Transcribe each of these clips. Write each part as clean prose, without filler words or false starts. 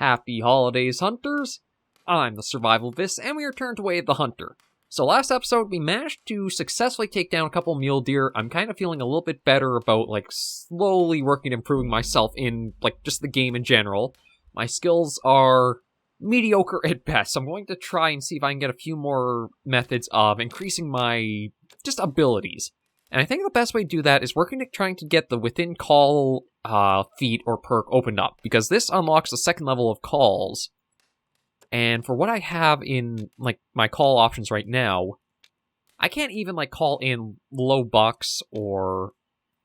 Happy holidays, hunters! I'm the SurvivalVis, and we return to Way of the Hunter. So last episode, we managed to successfully take down a couple mule deer. I'm kind of feeling a little bit better about, slowly working to improving myself in, just the game in general. My skills are mediocre at best, so I'm going to try and see if I can get a few more methods of increasing my, abilities. And I think the best way to do that is working at trying to get the within call feat or perk opened up, because this unlocks the second level of calls. And for what I have in, my call options right now, I can't even, call in low bucks or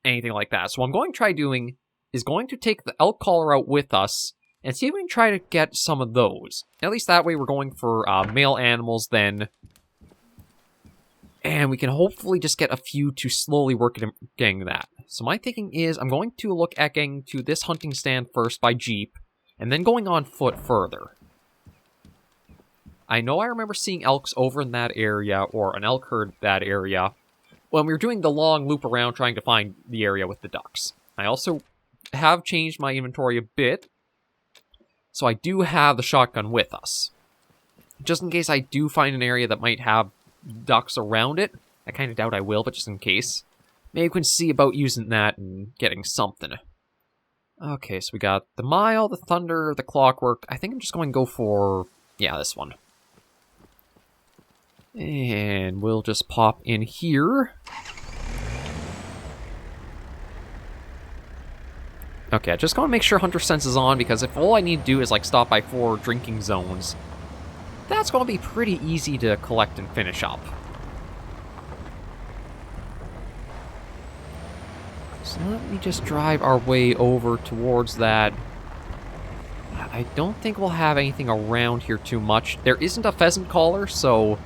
anything like that. So what I'm going to try doing is going to take the elk caller out with us and see if we can try to get some of those. At least that way we're going for male animals then. And we can hopefully just get a few to slowly work at getting that. So my thinking is I'm going to look at getting to this hunting stand first by jeep, and then going on foot further. I know I remember seeing elks over in that area, or an elk herd in that area, when we were doing the long loop around trying to find the area with the ducks. I also have changed my inventory a bit, so I do have the shotgun with us. Just in case I do find an area that might have ducks around it. I kind of doubt I will, but just in case. Maybe we can see about using that and getting something. Okay, so we got the mile, the thunder, the clockwork. I think I'm just going to go for, this one. And we'll just pop in here. Okay, I just going to make sure Hunter Sense is on, because if all I need to do is, stop by 4 drinking zones, that's going to be pretty easy to collect and finish up. So let me just drive our way over towards that. I don't think we'll have anything around here too much. There isn't a pheasant caller, so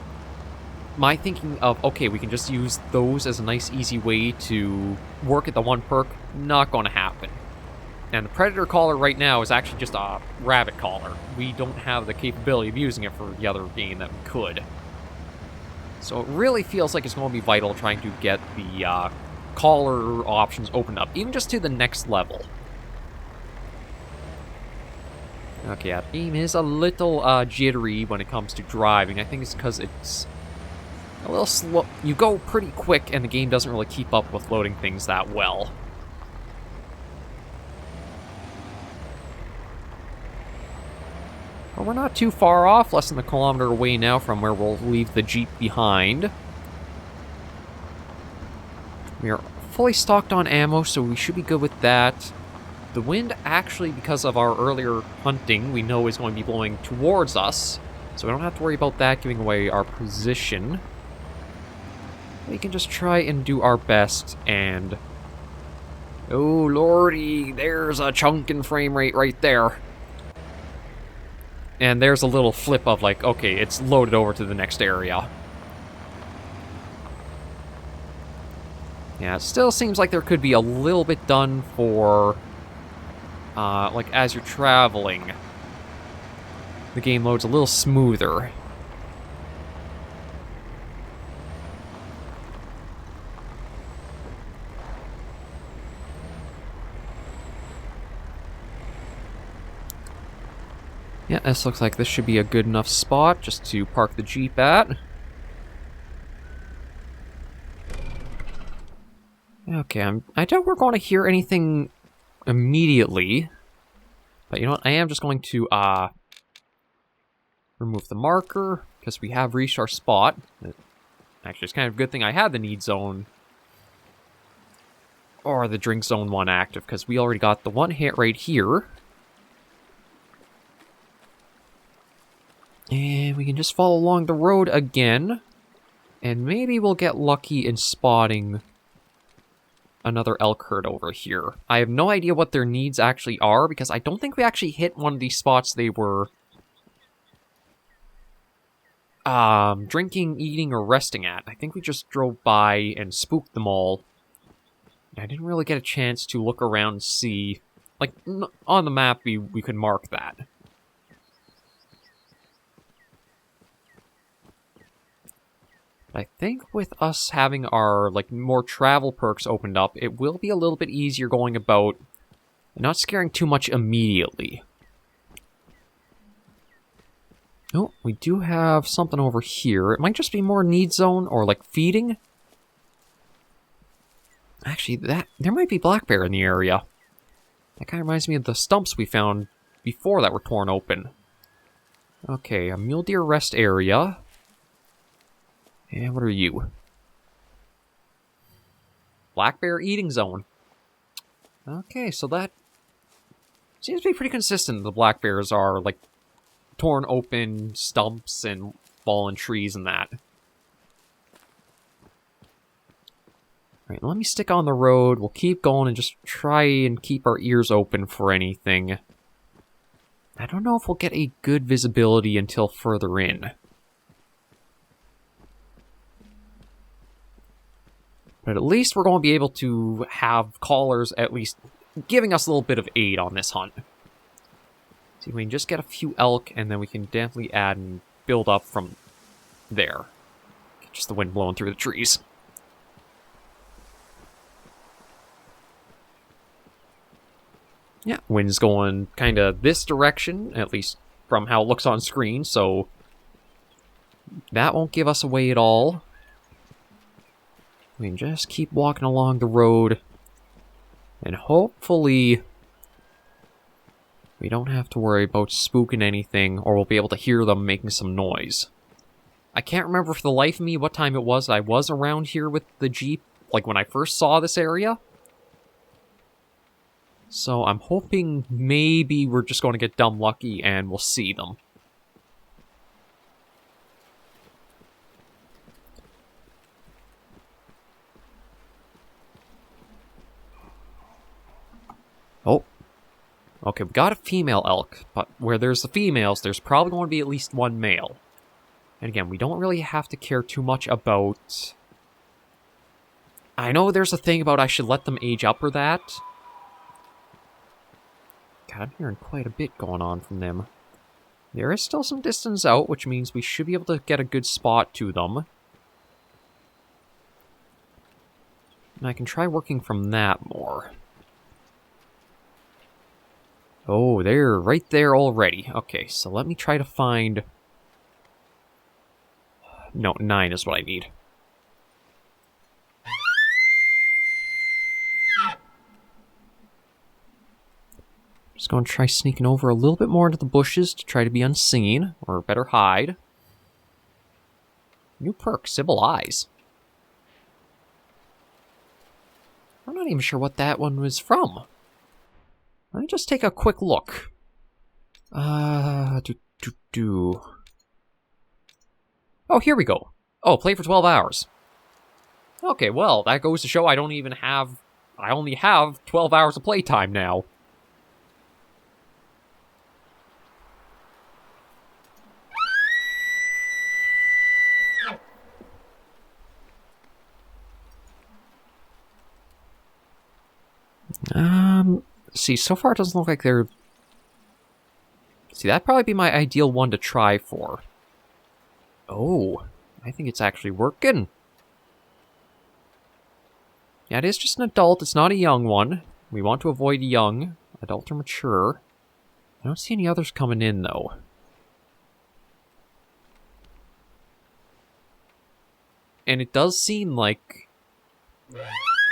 my thinking of, okay, we can just use those as a nice, easy way to work at the one perk, not going to happen. And the predator caller right now is actually just a rabbit caller. We don't have the capability of using it for the other game that we could. So it really feels like it's going to be vital trying to get the caller options opened up, even just to the next level. Okay, the game is a little jittery when it comes to driving. I think it's because it's a little slow. You go pretty quick, and the game doesn't really keep up with loading things that well. But we're not too far off, less than a kilometer away now from where we'll leave the jeep behind. We are fully stocked on ammo, so we should be good with that. The wind actually, because of our earlier hunting, we know is going to be blowing towards us, so we don't have to worry about that giving away our position. We can just try and do our best, and oh lordy, there's a chunk in frame rate right there. And there's a little flip of okay, it's loaded over to the next area. Yeah, it still seems like there could be a little bit done for, as you're traveling. The game loads a little smoother. Yeah, this looks like this should be a good enough spot just to park the jeep at. Okay, I doubt we're going to hear anything immediately. But you know what, I am just going to remove the marker, because we have reached our spot. Actually, it's kind of a good thing I had the need zone, or the drink zone one active, because we already got the one hit right here. And we can just follow along the road again. And maybe we'll get lucky in spotting another elk herd over here. I have no idea what their needs actually are, because I don't think we actually hit one of these spots they were drinking, eating, or resting at. I think we just drove by and spooked them all. I didn't really get a chance to look around and see. On the map, we could mark that. I think with us having our, more travel perks opened up, it will be a little bit easier going about and not scaring too much immediately. Oh, we do have something over here. It might just be more need zone or like feeding. Actually, there might be black bear in the area. That kind of reminds me of the stumps we found before that were torn open. Okay, a mule deer rest area. And what are you? Black bear eating zone. Okay, so that seems to be pretty consistent. The black bears are like torn open stumps and fallen trees and that. Alright, let me stick on the road. We'll keep going and just try and keep our ears open for anything. I don't know if we'll get a good visibility until further in. But at least we're going to be able to have callers at least giving us a little bit of aid on this hunt. See, we can just get a few elk, and then we can definitely add and build up from there. Just the wind blowing through the trees. Yeah, wind's going kind of this direction, at least from how it looks on screen, so that won't give us away at all. We can just keep walking along the road, and hopefully we don't have to worry about spooking anything, or we'll be able to hear them making some noise. I can't remember for the life of me what time it was I was around here with the Jeep, like when I first saw this area. So I'm hoping maybe we're just going to get dumb lucky and we'll see them. Oh. Okay, we got a female elk, but where there's the females, there's probably going to be at least one male. And again, we don't really have to care too much about... I know there's a thing about I should let them age up or that. God, I'm hearing quite a bit going on from them. There is still some distance out, which means we should be able to get a good spot to them. And I can try working from that more. Oh, they're right there already. Okay, so let me try to find... No, 9 is what I need. Just going to try sneaking over a little bit more into the bushes to try to be unseen, or better hide. New perk, Sybil Eyes. I'm not even sure what that one was from. Let me just take a quick look. Oh, here we go. Oh, play for 12 hours. Okay, well, that goes to show I only have 12 hours of playtime now. See, so far it doesn't look like they're... See, that'd probably be my ideal one to try for. Oh, I think it's actually working. Yeah, it is just an adult, it's not a young one. We want to avoid young, adult or mature. I don't see any others coming in, though. And it does seem like,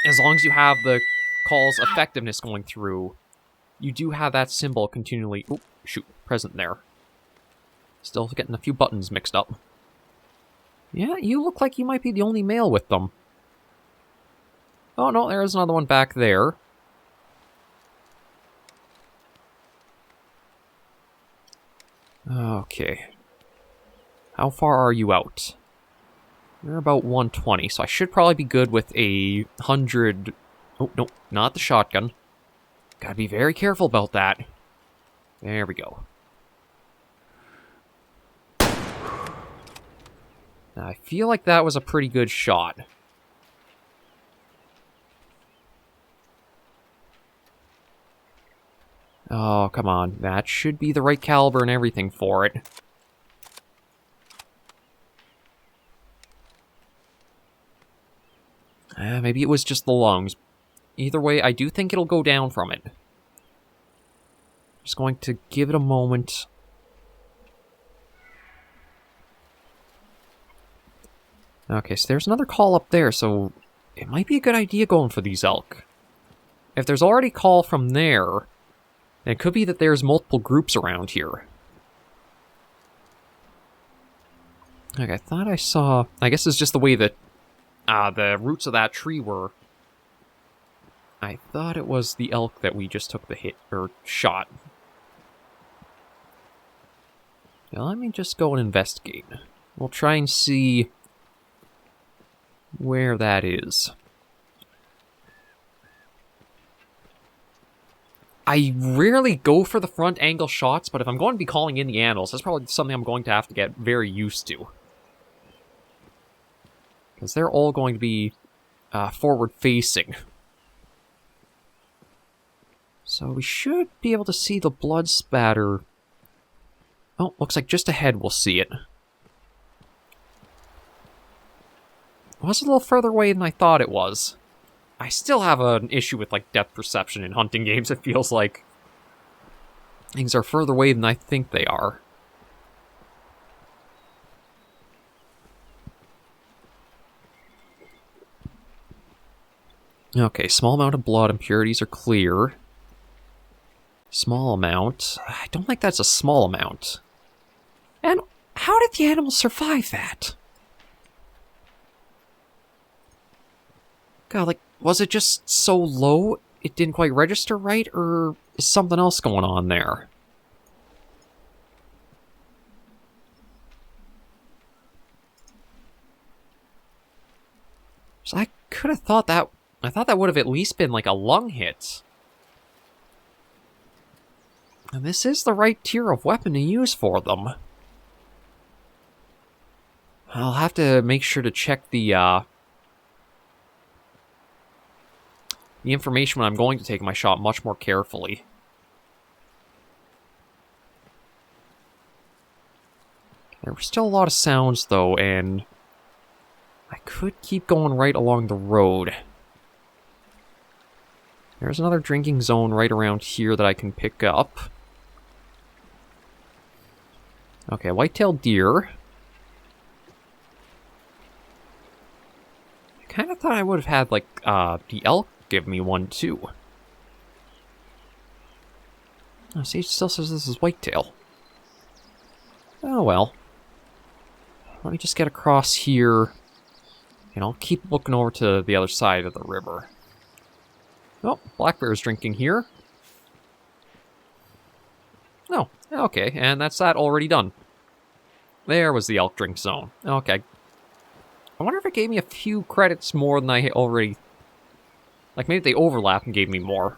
as long as you have the call's effectiveness going through, you do have that symbol continually... Oh, shoot, present there. Still getting a few buttons mixed up. Yeah, you look like you might be the only male with them. Oh no, there is another one back there. Okay. How far are you out? You're about 120, so I should probably be good with a 100... Oh, no, not the shotgun. Gotta be very careful about that. There we go. Now, I feel like that was a pretty good shot. Oh, come on. That should be the right caliber and everything for it. Maybe it was just the lungs. Either way, I do think it'll go down from it. Just going to give it a moment. Okay, so there's another call up there, so it might be a good idea going for these elk. If there's already call from there, then it could be that there's multiple groups around here. Okay, I thought I saw... I guess it's just the way that the roots of that tree were. I thought it was the elk that we just took the hit, or shot. Now let me just go and investigate. We'll try and see where that is. I rarely go for the front angle shots, but if I'm going to be calling in the animals, that's probably something I'm going to have to get very used to. Because they're all going to be forward-facing. So we should be able to see the blood spatter. Oh, looks like just ahead we'll see it. It was a little further away than I thought it was. I still have an issue with, like, depth perception in hunting games. It feels like things are further away than I think they are. Okay, small amount of blood, impurities are clear. Small amount. I don't think that's a small amount. And how did the animal survive that? God, like, was it just so low it didn't quite register right, or is something else going on there? So I could have thought that... I thought that would have at least been like a lung hit. And this is the right tier of weapon to use for them. I'll have to make sure to check the information when I'm going to take my shot much more carefully. There were still a lot of sounds, though, and I could keep going right along the road. There's another drinking zone right around here that I can pick up. Okay, white-tailed deer. I kind of thought I would have had, like, the elk give me one, too. Oh, see, it still says this is whitetail. Oh, well. Let me just get across here, and I'll keep looking over to the other side of the river. Oh, black bear's drinking here. Oh, okay, and that's that already done. There was the elk drink zone. Okay. I wonder if it gave me a few credits more than I already... Like, maybe they overlap and gave me more.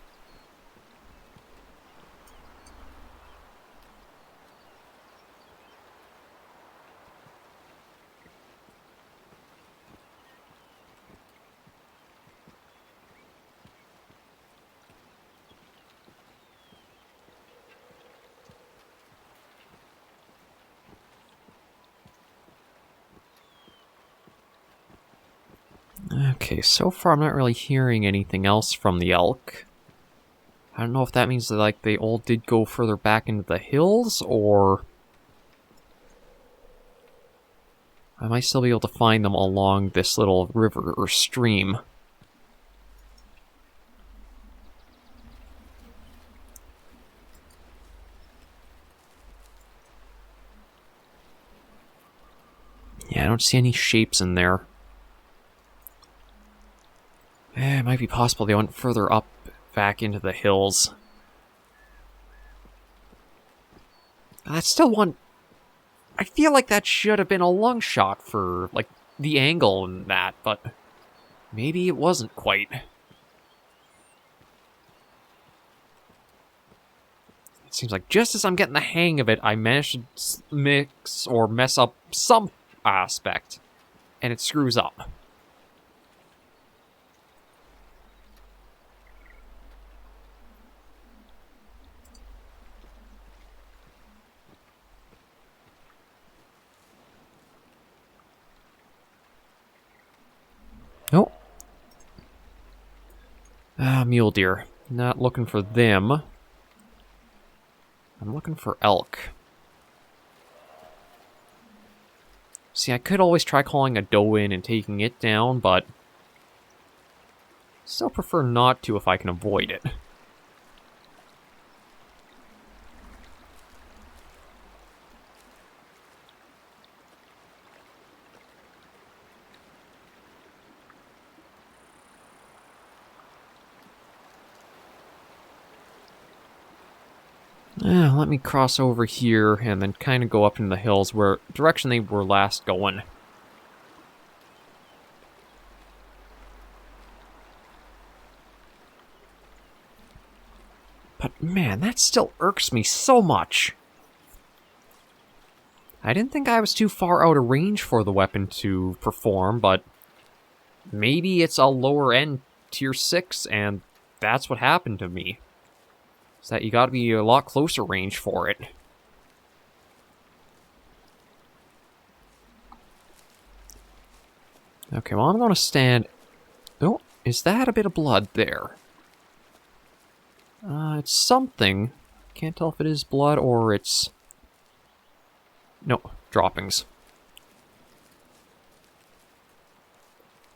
Okay, so far I'm not really hearing anything else from the elk. I don't know if that means that, like, they all did go further back into the hills, or... I might still be able to find them along this little river or stream. Yeah, I don't see any shapes in there. It might be possible they went further up, back into the hills. That's still one... I feel like that should have been a lung shot for, like, the angle and that, but maybe it wasn't quite. It seems like just as I'm getting the hang of it, I managed to mix or mess up some aspect, and it screws up. Oh. Mule deer. Not looking for them. I'm looking for elk. See, I could always try calling a doe in and taking it down, but still prefer not to if I can avoid it. Let me cross over here and then kind of go up into the hills where direction they were last going. But man, that still irks me so much. I didn't think I was too far out of range for the weapon to perform, but maybe it's a lower end tier 6 and that's what happened to me. Is that you gotta be a lot closer range for it. Okay, well I'm gonna stand... Oh, is that a bit of blood there? It's something. Can't tell if it is blood or it's... No, droppings.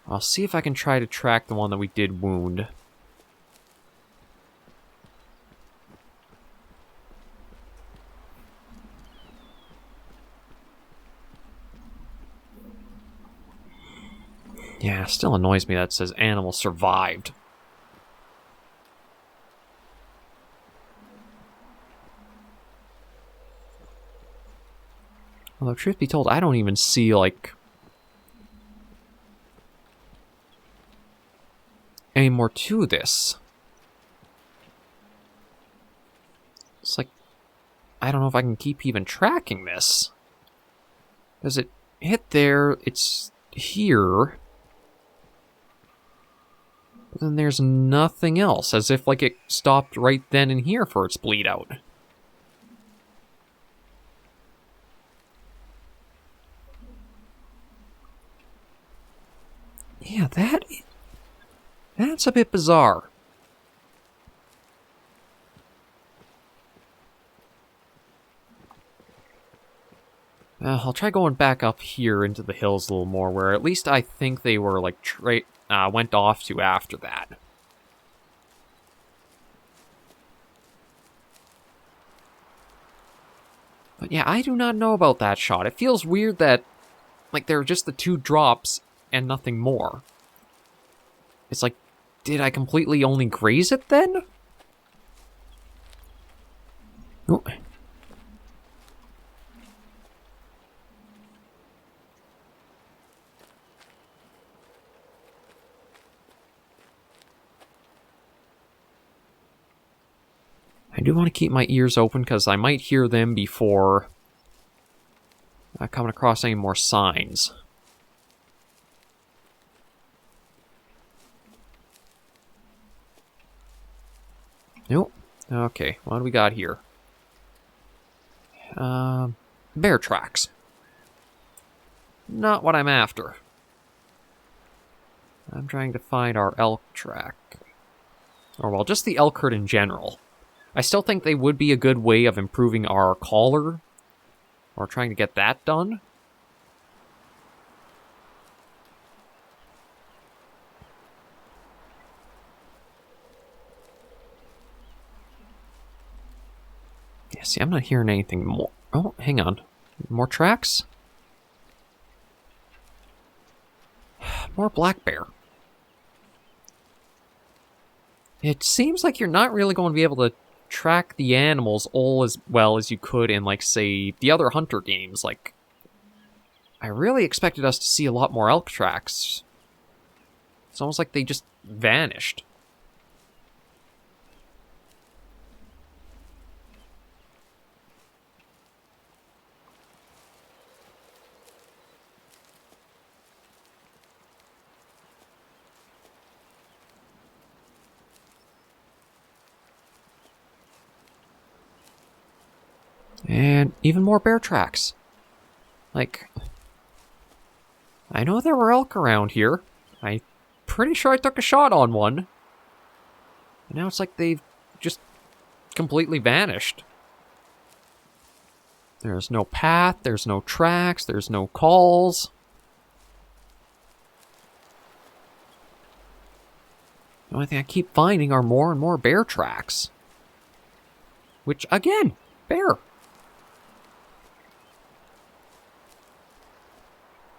I'll see if I can try to track the one that we did wound. Yeah, still annoys me that it says animal survived. Although, truth be told, I don't even see, like, any more to this. It's like, I don't know if I can keep even tracking this. Because it hit there, it's here. But then there's nothing else, as if, like, it stopped right then and here for its bleed out. Yeah, that's a bit bizarre. I'll try going back up here into the hills a little more, where at least I think they were, like, went off to after that. But yeah, I do not know about that shot. It feels weird that, like, there are just the 2 drops and nothing more. It's like, did I completely only graze it then? Ooh. I do want to keep my ears open because I might hear them before coming across any more signs. Nope. Okay, what do we got here? Bear tracks. Not what I'm after. I'm trying to find our elk track. Or, well, just the elk herd in general. I still think they would be a good way of improving our collar. Or trying to get that done. Yeah, see, I'm not hearing anything more. Oh, hang on. More tracks? More black bear. It seems like you're not really going to be able to track the animals all as well as you could in, like, say, the other hunter games. Like, I really expected us to see a lot more elk tracks. It's almost like they just vanished. And even more bear tracks. Like, I know there were elk around here. I'm pretty sure I took a shot on one. And now it's like they've just completely vanished. There's no path, there's no tracks, there's no calls. The only thing I keep finding are more and more bear tracks. Which, again, bear.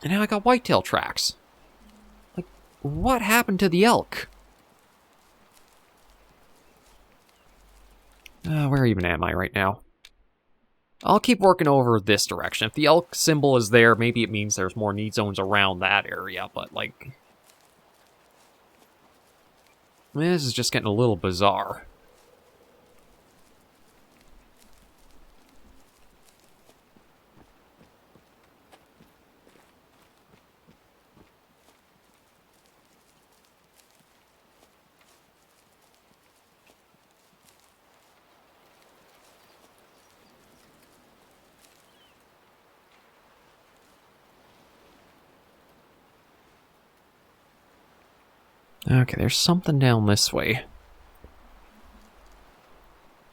And now I got whitetail tracks. Like, what happened to the elk? Where even am I right now? I'll keep working over this direction. If the elk symbol is there, maybe it means there's more need zones around that area, but, like... this is just getting a little bizarre. Okay, there's something down this way.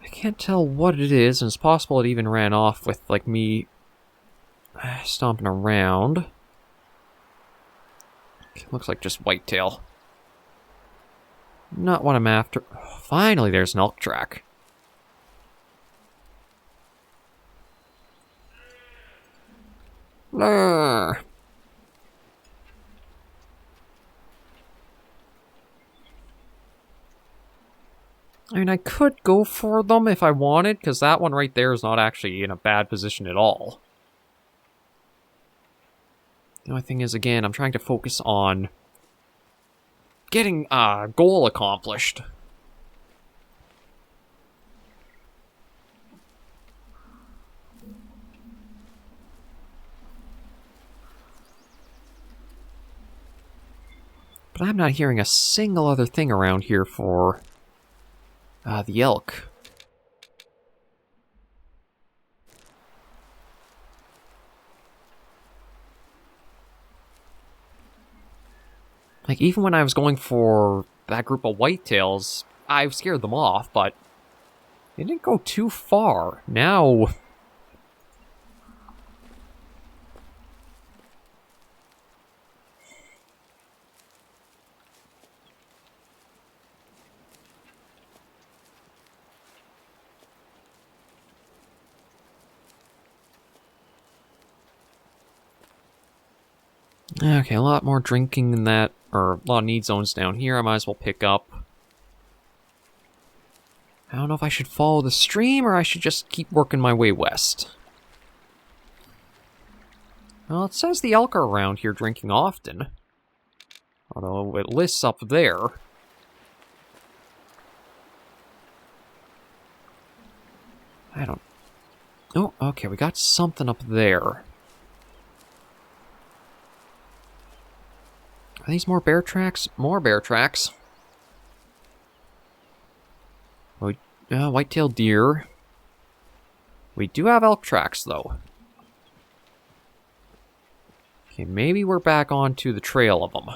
I can't tell what it is, and it's possible it even ran off with, like, me stomping around. Okay, looks like just whitetail. Not what I'm after. Oh, finally, there's an elk track. Blur. I mean, I could go for them if I wanted, because that one right there is not actually in a bad position at all. The only thing is, again, I'm trying to focus on getting a goal accomplished. But I'm not hearing a single other thing around here for... the elk. Like, even when I was going for that group of whitetails, I scared them off, but they didn't go too far. Now... okay, a lot more drinking than that, or a lot of need zones down here I might as well pick up. I don't know if I should follow the stream or I should just keep working my way west. Well, it says the elk are around here drinking often. Although it lists up there. I don't... oh, okay, we got something up there. Are these more bear tracks? More bear tracks. White-tailed deer. We do have elk tracks, though. Okay, maybe we're back onto the trail of them.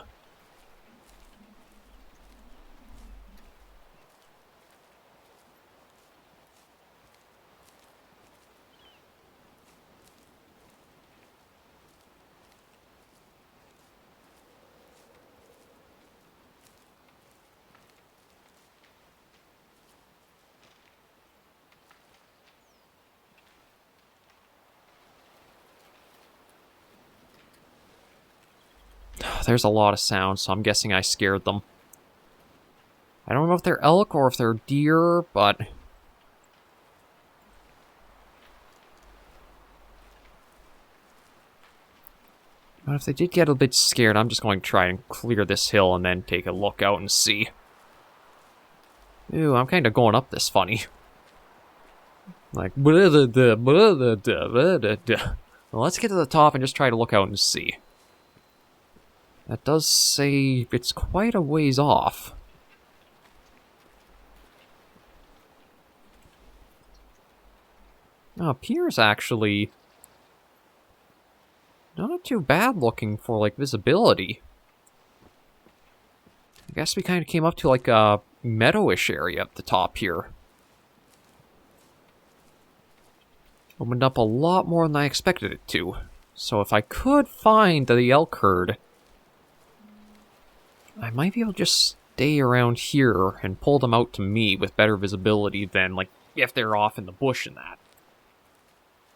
There's a lot of sound, so I'm guessing I scared them. I don't know if they're elk or if they're deer, but... but if they did get a bit scared, I'm just going to try and clear this hill and then take a look out and see. Ooh, I'm kind of going up this funny. Like, well, let's get to the top and just try to look out and see. That does say it's quite a ways off. Now, appears actually not too bad looking for, like, visibility. I guess we kind of came up to, like, a meadowish area at the top here. Opened up a lot more than I expected it to. So if I could find the elk herd, I might be able to just stay around here and pull them out to me with better visibility than, like, if they're off in the bush and that.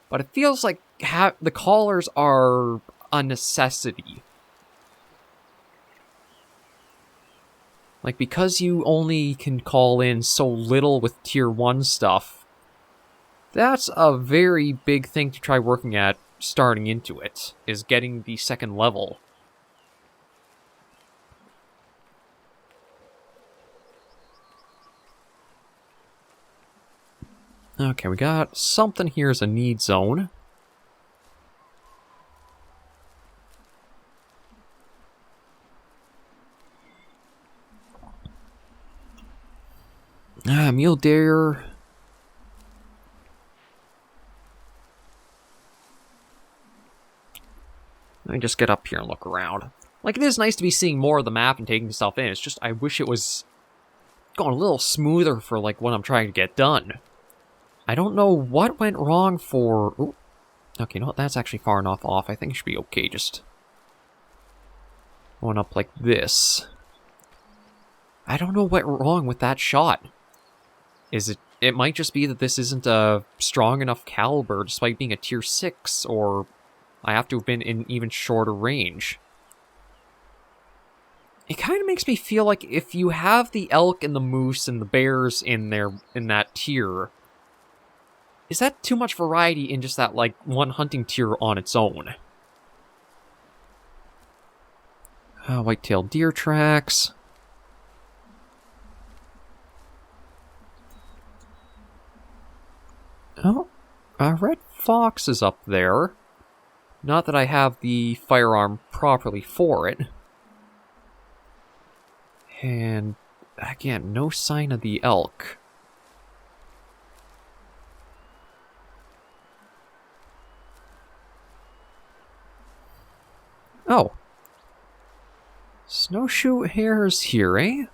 But it feels like the callers are a necessity. Like, because you only can call in so little with Tier 1 stuff, that's a very big thing to try working at starting into it, is getting the second level. Okay, we got something here as a need zone. Mule deer. Let me just get up here and look around. Like, it is nice to be seeing more of the map and taking stuff in. It's just, I wish it was going a little smoother for, like, what I'm trying to get done. I don't know what went wrong for... Ooh. Okay, you know what? That's actually far enough off. I think it should be okay, just going up like this. I don't know what went wrong with that shot. Is it... It might just be that this isn't a strong enough caliber despite being a tier 6, or I have to have been in even shorter range. It kind of makes me feel like if you have the elk and the moose and the bears in there, in that tier, is that too much variety in just that, like, one hunting tier on its own? White-tailed deer tracks. Oh, a red fox is up there. Not that I have the firearm properly for it. And, again, no sign of the elk. Oh. Snowshoe hares here, eh?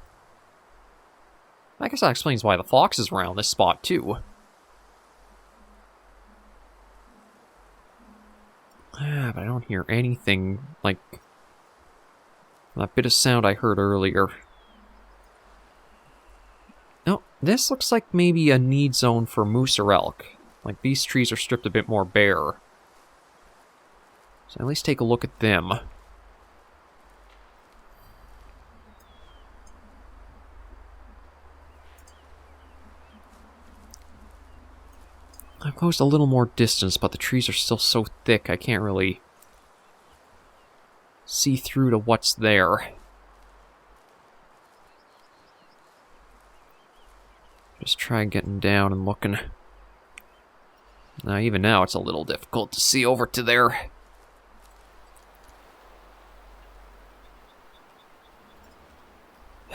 I guess that explains why the fox is around this spot, too. But I don't hear anything like that bit of sound I heard earlier. No, this looks like maybe a need zone for moose or elk. Like, these trees are stripped a bit more bare. So at least take a look at them. I've closed a little more distance, but the trees are still so thick I can't really see through to what's there. Just try getting down and looking. Now, even now, it's a little difficult to see over to there.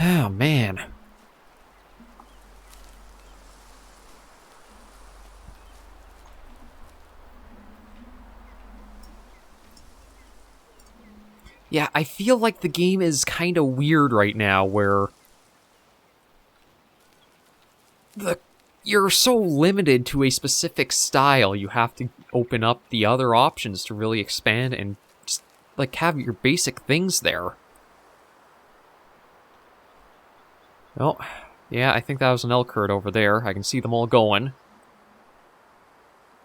Oh, man. Yeah, I feel like the game is kind of weird right now, where you're so limited to a specific style, you have to open up the other options to really expand and just, like, have your basic things there. Oh, yeah, I think that was an elk herd over there. I can see them all going.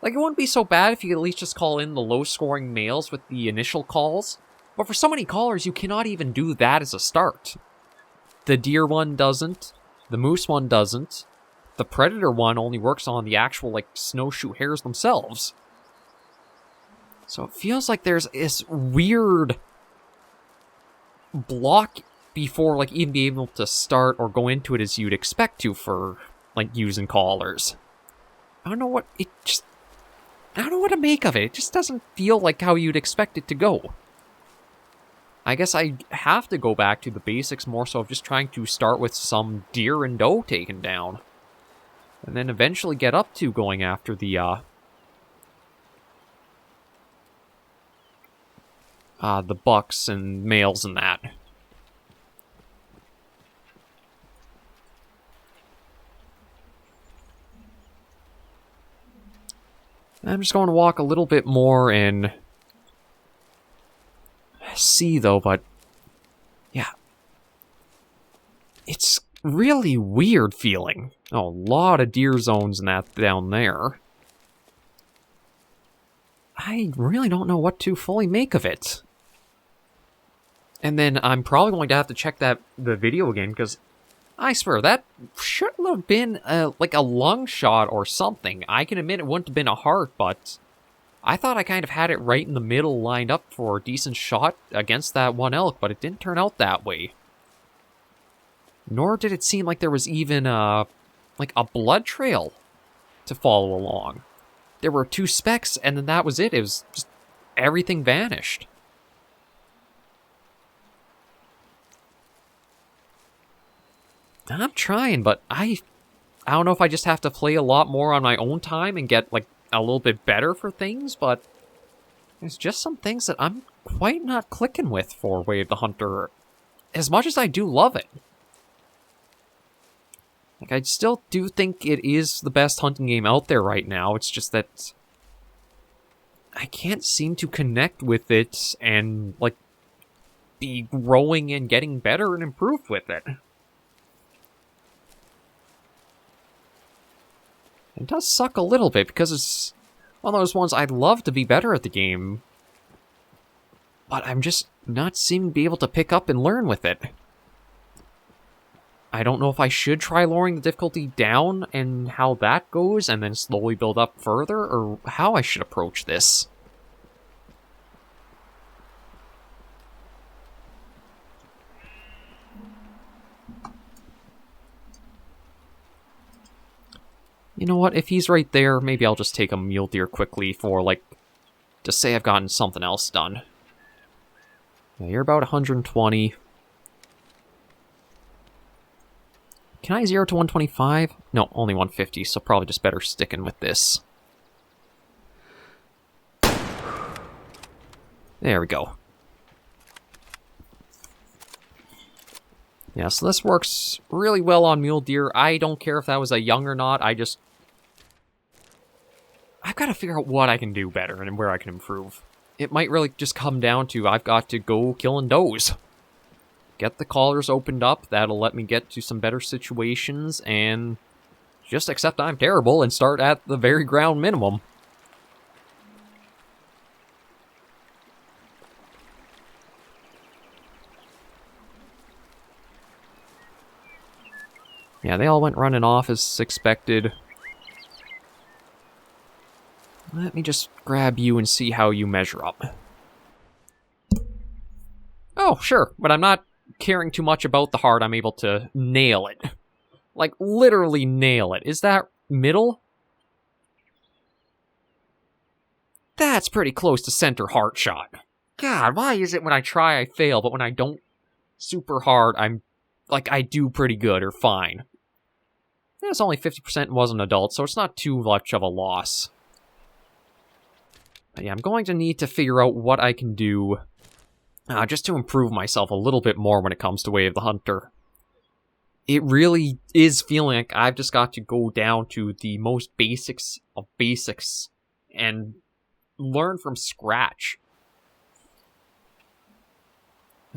Like, it wouldn't be so bad if you could at least just call in the low-scoring males with the initial calls. But for so many callers, you cannot even do that as a start. The deer one doesn't. The moose one doesn't. The predator one only works on the actual, like, snowshoe hares themselves. So it feels like there's this weird block before, like, even being able to start or go into it as you'd expect to for, like, using callers. I don't know what to make of it. It just doesn't feel like how you'd expect it to go. I guess I have to go back to the basics more so of just trying to start with some deer and doe taken down. And then eventually get up to going after the bucks and males and that. I'm just going to walk a little bit more and see, though, but yeah. It's really weird feeling. Oh, a lot of deer zones and that down there. I really don't know what to fully make of it. And then I'm probably going to have to check the video again, because I swear, that shouldn't have been like a lung shot or something. I can admit it wouldn't have been a heart, but I thought I kind of had it right in the middle lined up for a decent shot against that one elk, but it didn't turn out that way. Nor did it seem like there was even like a blood trail to follow along. There were 2 specks, and then that was it. It was just everything vanished. I'm trying, but I don't know if I just have to play a lot more on my own time and get, like, a little bit better for things, but there's just some things that I'm quite not clicking with for Way of the Hunter, as much as I do love it. Like, I still do think it is the best hunting game out there right now. It's just that I can't seem to connect with it and, like, be growing and getting better and improved with it. It does suck a little bit, because it's one of those ones I'd love to be better at the game, but I'm just not seeming to be able to pick up and learn with it. I don't know if I should try lowering the difficulty down and how that goes, and then slowly build up further, or how I should approach this. You know what, if he's right there, maybe I'll just take a mule deer quickly for, like, to say I've gotten something else done. Yeah, you're about 120. Can I 0 to 125? No, only 150, so probably just better sticking with this. There we go. Yeah, so this works really well on mule deer. I don't care if that was a young or not, I've got to figure out what I can do better and where I can improve. It might really just come down to I've got to go killing does. Get the collars opened up, that'll let me get to some better situations, and just accept I'm terrible and start at the very ground minimum. Yeah, they all went running off as expected. Let me just grab you and see how you measure up. Oh, sure, but I'm not caring too much about the heart. I'm able to nail it. Like, literally nail it. Is that middle? That's pretty close to center heart shot. God, why is it when I try I fail, but when I don't super hard, I'm, like, I do pretty good or fine. It's only 50% and was an adult, so it's not too much of a loss. But yeah, I'm going to need to figure out what I can do just to improve myself a little bit more when it comes to Way of the Hunter. It really is feeling like I've just got to go down to the most basics of basics and learn from scratch.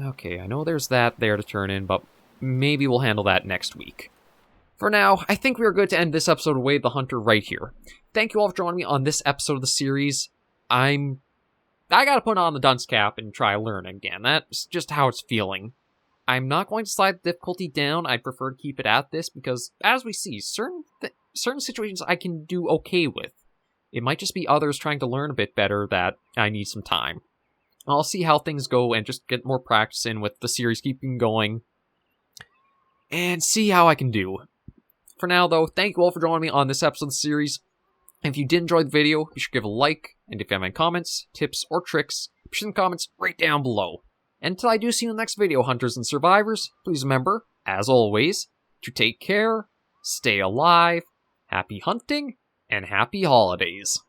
Okay, I know there's that there to turn in, but maybe we'll handle that next week. For now, I think we are good to end this episode of Way of the Hunter right here. Thank you all for joining me on this episode of the series. I gotta put on the dunce cap and try learning again. That's just how it's feeling. I'm not going to slide the difficulty down. I prefer to keep it at this because, as we see, certain situations I can do okay with. It might just be others trying to learn a bit better that I need some time. I'll see how things go and just get more practice in with the series keeping going. And see how I can do. For now, though, thank you all for joining me on this episode of the series. If you did enjoy the video, be sure to give a like, and if you have any comments, tips, or tricks, be sure to comments right down below. And until I do see you in the next video, hunters and survivors, please remember, as always, to take care, stay alive, happy hunting, and happy holidays.